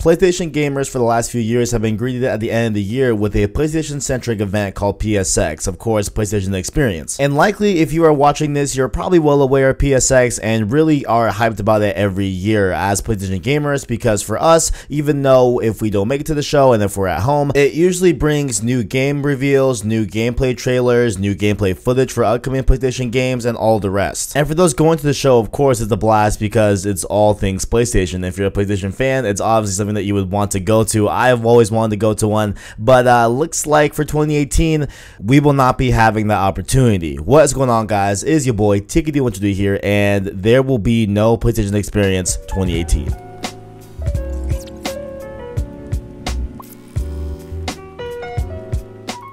PlayStation gamers for the last few years have been greeted at the end of the year with a PlayStation-centric event called PSX, of course, PlayStation Experience. And likely, if you are watching this, you're probably well aware of PSX and really are hyped about it every year as PlayStation gamers, because for us, even though if we don't make it to the show and if we're at home, it usually brings new game reveals, new gameplay trailers, new gameplay footage for upcoming PlayStation games, and all the rest. And for those going to the show, of course, it's a blast because it's all things PlayStation. If you're a PlayStation fan, it's obviously something that you would want to go to. I've always wanted to go to one, but looks like for 2018, we will not be having that opportunity. What is going on, guys? It is your boy TKD123 here, and there will be no PlayStation Experience 2018.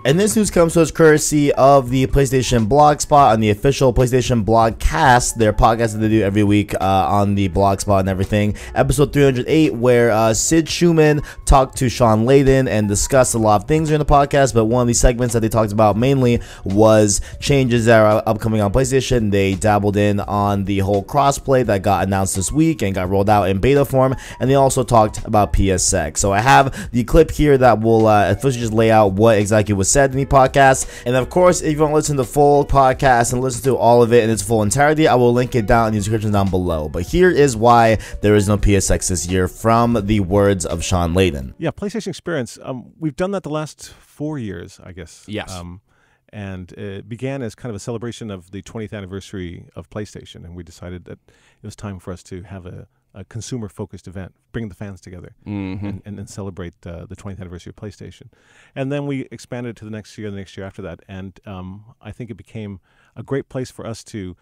And this news comes to us courtesy of the PlayStation Blogspot on the official PlayStation Blogcast, their podcast that they do every week on the Blogspot and everything. Episode 308, where Sid Schumann talked to Shawn Layden and discussed a lot of things during the podcast, but one of the segments that they talked about mainly was changes that are upcoming on PlayStation. They dabbled in on the whole crossplay that got announced this week and got rolled out in beta form, and they also talked about PSX. So I have the clip here that will officially just lay out what exactly was said in the podcast. And of course, if you want to listen to the full podcast and listen to all of it in its full entirety, I will link it down in the description down below. But here is why there is no PSX this year, from the words of Shawn Layden. Yeah, PlayStation Experience. We've done that the last 4 years, I guess. Yes. And it began as kind of a celebration of the 20th anniversary of PlayStation, and we decided that it was time for us to have a consumer-focused event, bring the fans together, and celebrate the 20th anniversary of PlayStation. And then we expanded to the next year after that, and I think it became a great place for us to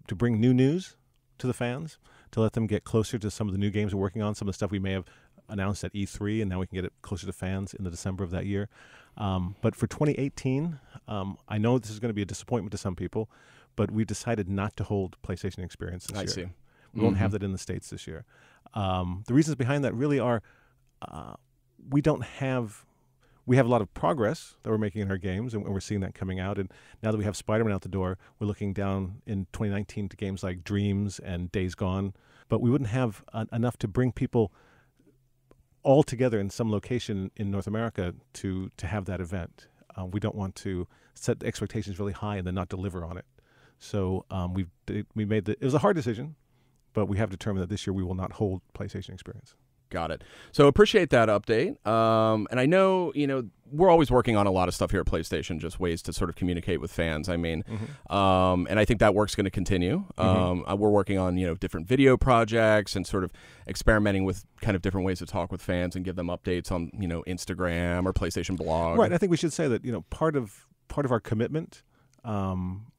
bring new news to the fans, to let them get closer to some of the new games we're working on, some of the stuff we may have announced at E3, and now we can get it closer to fans in the December of that year. But for 2018, I know this is going to be a disappointment to some people, but we decided not to hold PlayStation Experience this year. I see. We won't have that in the States this year. The reasons behind that really are we have a lot of progress that we're making in our games, and we're seeing that coming out. And now that we have Spider-Man out the door, we're looking down in 2019 to games like Dreams and Days Gone. But we wouldn't have enough to bring people all together in some location in North America to have that event. We don't want to set the expectations really high and then not deliver on it. So we made it was a hard decision, but we have determined that this year we will not hold PlayStation Experience. Got it. So appreciate that update. And I know, we're always working on a lot of stuff here at PlayStation, just ways to sort of communicate with fans. I mean, and I think that work's going to continue. We're working on, different video projects and sort of experimenting with kind of different ways to talk with fans and give them updates on, Instagram or PlayStation Blog. Right. I think we should say that, part of our commitment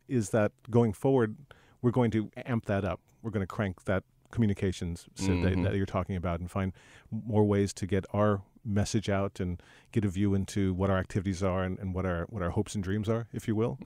is that going forward, we're going to amp that up. We're going to crank that communications that you're talking about and find more ways to get our message out and get a view into what our activities are and what our hopes and dreams are, if you will,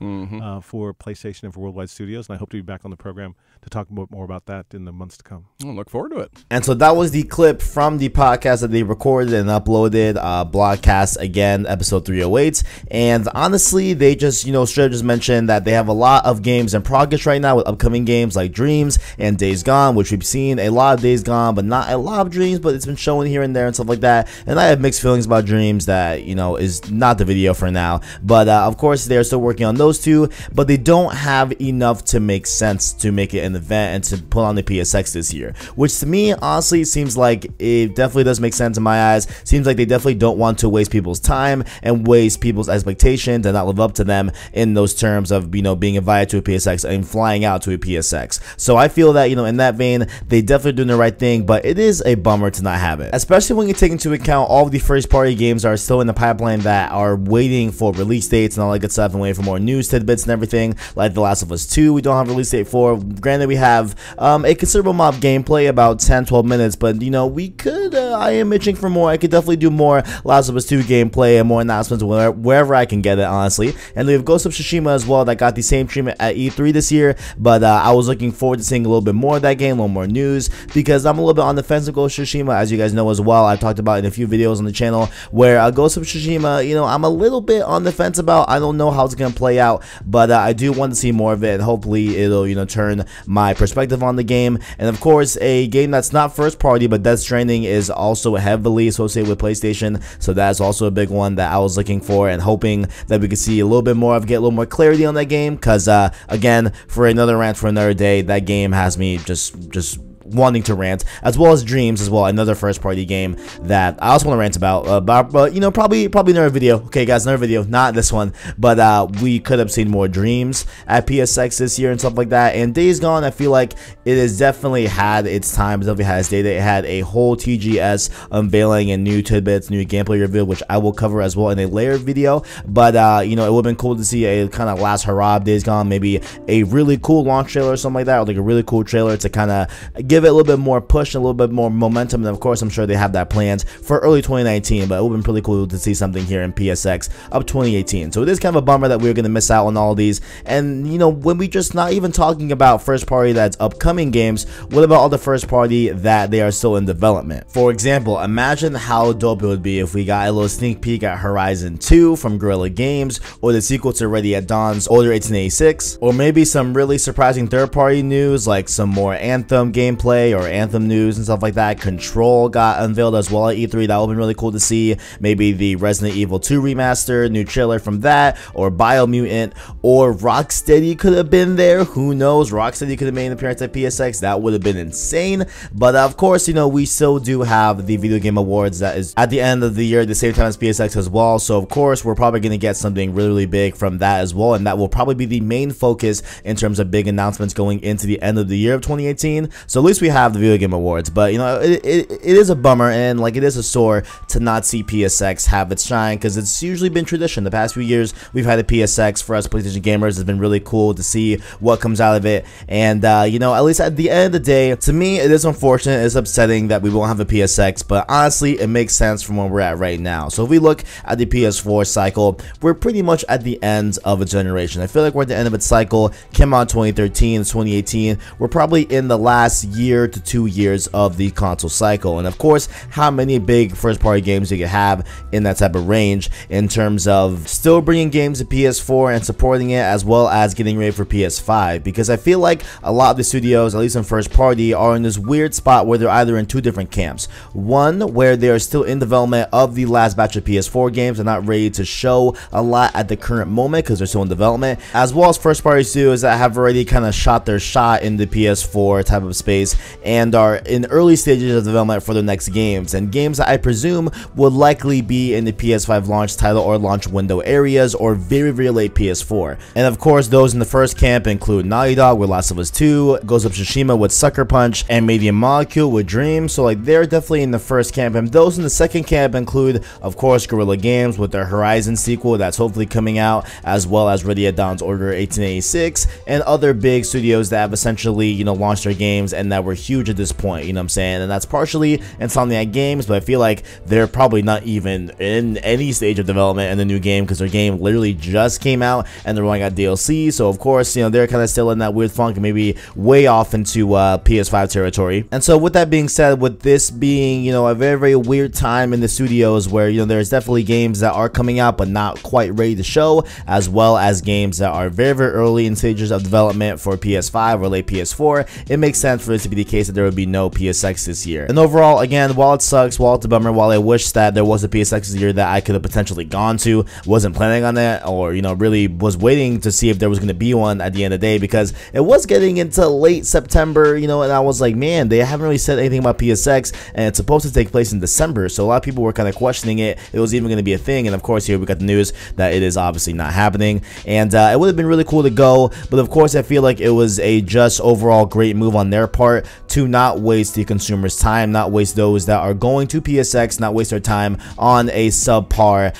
for PlayStation and for Worldwide Studios. And I hope to be back on the program to talk more about that in the months to come. I'll look forward to it. And so that was the clip from the podcast that they recorded and uploaded, Blogcast, again, episode 308. And honestly, they just, straight up just mentioned that they have a lot of games in progress right now with upcoming games like Dreams and Days Gone, which we've seen a lot of Days Gone, but not a lot of Dreams, but it's been shown here and there and stuff like that. And I have mixed feelings about Dreams that, is not the video for now. But of course, they're still working on those two, but they don't have enough to make sense to make it an event and to put on the PSX this year, which to me, honestly, seems like it definitely does make sense in my eyes. Seems like they definitely don't want to waste people's time and waste people's expectations and not live up to them in those terms of, being invited to a PSX and flying out to a PSX. So I feel that, in that vein, they definitely doing the right thing, but it is a bummer to not have it, especially when you take into account all of the first-party games that are still in the pipeline that are waiting for release dates and all that good stuff, and waiting for more news tidbits and everything, like The Last of Us 2 we don't have a release date for. Granted, we have a considerable amount of gameplay, about 10-12 minutes, but we could, I am itching for more. I could definitely do more Last of Us 2 gameplay and more announcements wherever I can get it, honestly. And we have Ghost of Tsushima as well, that got the same treatment at E3 this year, but I was looking forward to seeing a little bit more of that game, a little more news, because I'm a little bit on the fence of Ghost of Tsushima, as you guys know as well. I've talked about in a few videos videos on the channel where Ghost of Tsushima, you know, I'm a little bit on the fence about. I don't know how it's gonna play out, but I do want to see more of it, and hopefully it'll, you know, turn my perspective on the game. And of course, a game that's not first party, but Death Stranding is also heavily associated with PlayStation, so that's also a big one that I was looking for and hoping that we could see a little bit more of, get a little more clarity on that game, because again, for another rant for another day, that game has me just wanting to rant, as well as Dreams as well, another first party game that I also want to rant about, but you know, probably another video. Okay guys, another video, not this one, but we could have seen more Dreams at PSX this year and stuff like that. And Days Gone, I feel like it has definitely had its time, it definitely had its data. It had a whole TGS unveiling and new tidbits, new gameplay reveal, which I will cover as well in a layered video. But you know, it would have been cool to see a kind of last hurrah of Days Gone, maybe a really cool launch trailer or something like that, or like a really cool trailer to kind of give it a little bit more push, and a little bit more momentum. And of course, I'm sure they have that planned for early 2019, but it would have been pretty cool to see something here in PSX of 2018. So it is kind of a bummer that we're going to miss out on all these. And you know, when we just not even talking about first party that's upcoming games, what about all the first party that they are still in development? For example, imagine how dope it would be if we got a little sneak peek at Horizon 2 from Guerrilla Games, or the sequel to Ready at Dawn's Order 1886, or maybe some really surprising third party news like some more Anthem gameplay or Anthem news and stuff like that. Control got unveiled as well at E3. That would have been really cool to see. Maybe the Resident Evil 2 remaster, new trailer from that, or Biomutant, or Rocksteady could have been there. Who knows? Rocksteady could have made an appearance at PSX. That would have been insane. But of course, you know, we still do have the Video Game Awards that is at the end of the year, the same time as PSX as well. So of course, we're probably going to get something really, really big from that as well. And that will probably be the main focus in terms of big announcements going into the end of the year of 2018. So at least we have the Video Game Awards, but you know, it is a bummer, and like it is a sore to not see PSX have its shine, because it's usually been tradition. The past few years we've had a PSX for us PlayStation gamers. It's been really cool to see what comes out of it. And you know, at least at the end of the day, to me it is unfortunate, it's upsetting that we won't have a PSX, but honestly it makes sense from where we're at right now. So if we look at the PS4 cycle, we're pretty much at the end of a generation. I feel like we're at the end of its cycle. Came out 2013, 2018, we're probably in the last year to 2 years of the console cycle. And of course, how many big first party games you could have in that type of range, in terms of still bringing games to PS4 and supporting it, as well as getting ready for PS5, because I feel like a lot of the studios, at least in first party, are in this weird spot where they're either in two different camps. One, where they are still in development of the last batch of PS4 games and not ready to show a lot at the current moment because they're still in development, as well as first party studios that have already kind of shot their shot in the PS4 type of space and are in early stages of development for the next games, and games that I presume would likely be in the PS5 launch title or launch window areas, or very, very late PS4. And of course, those in the first camp include Naughty Dog with Last of Us 2, Ghost of Tsushima with Sucker Punch, and Media Molecule with Dreams. So like, they're definitely in the first camp. And those in the second camp include, of course, Guerrilla Games with their Horizon sequel that's hopefully coming out, as well as Ready at Dawn's Order 1886, and other big studios that have essentially, you know, launched their games and that were huge at this point, you know what I'm saying? And that's partially Insomniac Games, but I feel like they're probably not even in any stage of development in the new game, because their game literally just came out and they're rolling out DLC. So of course, you know, they're kind of still in that weird funk and maybe way off into PS5 territory. And so with that being said, with this being, you know, a very, very weird time in the studios where, you know, there's definitely games that are coming out but not quite ready to show, as well as games that are very, very early in stages of development for PS5 or late PS4, it makes sense for it to be the case that there would be no PSX this year. And overall, again, while it sucks, while it's a bummer, while I wish that there was a PSX this year that I could have potentially gone to, wasn't planning on it, or, you know, really was waiting to see if there was going to be one at the end of the day, because it was getting into late September, you know, and I was like, man, they haven't really said anything about PSX, and it's supposed to take place in December, so a lot of people were kind of questioning it was even going to be a thing. And of course, here we got the news that it is obviously not happening, and it would have been really cool to go, but of course I feel like it was a just overall great move on their part to not waste the consumer's time, not waste those that are going to PSX, not waste their time on a subpar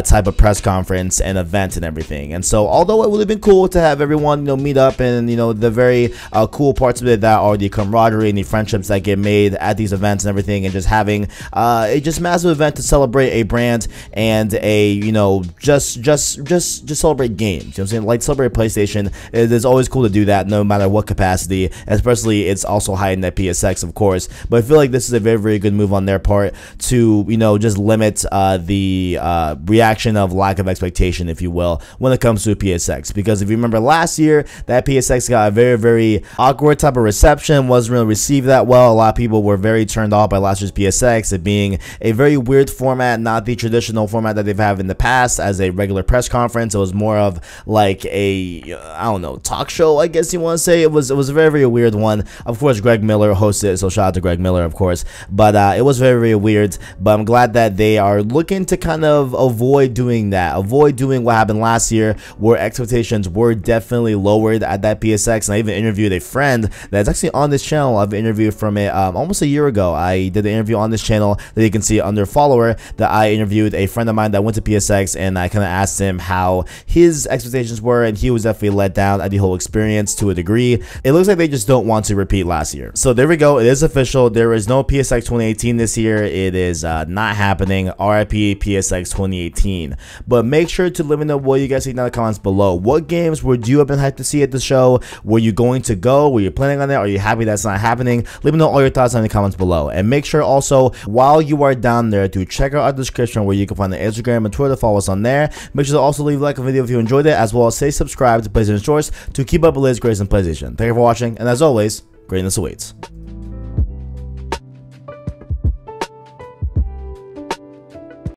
type of press conference and event and everything. And so although it would have been cool to have everyone, you know, meet up, and, you know, the very cool parts of it that are the camaraderie and the friendships that get made at these events and everything, and just having a just massive event to celebrate a brand and a, you know, just celebrate games, you know what I'm saying, like celebrate PlayStation. It is always cool to do that no matter what capacity, especially it's also also heightened at PSX, of course. But I feel like this is a very, very good move on their part to, you know, just limit the reaction of lack of expectation, if you will, when it comes to PSX. Because if you remember last year, that PSX got a very, very awkward type of reception, wasn't really received that well. A lot of people were very turned off by last year's PSX, it being a very weird format, not the traditional format that they've had in the past as a regular press conference. It was more of like a, I don't know, talk show, I guess you want to say. It was a very, very weird one. Of course, Greg Miller hosted it, so shout out to Greg Miller, of course. But it was very, very weird. But I'm glad that they are looking to kind of avoid doing that, avoid doing what happened last year, where expectations were definitely lowered at that PSX. And I even interviewed a friend that's actually on this channel. I've interviewed from it almost a year ago. I did an interview on this channel that you can see under follower, that I interviewed a friend of mine that went to PSX, and I kind of asked him how his expectations were, and he was definitely let down at the whole experience to a degree. It looks like they just don't want to repeat last year. So there we go. It is official. There is no PSX 2018 this year. It is not happening. RIP PSX 2018. But make sure to let me know what you guys think in the comments below. What games would you have been hyped to see at the show? Were you going to go? Were you planning on it? Are you happy that's not happening? Let me know all your thoughts in the comments below. And make sure also, while you are down there, to check out our description where you can find the Instagram and Twitter. Follow us on there. Make sure to also leave a like on the video if you enjoyed it, as well as stay subscribed to PlayStation Shorts to keep up with the latest grades in PlayStation. Thank you for watching, and as always, greatness awaits.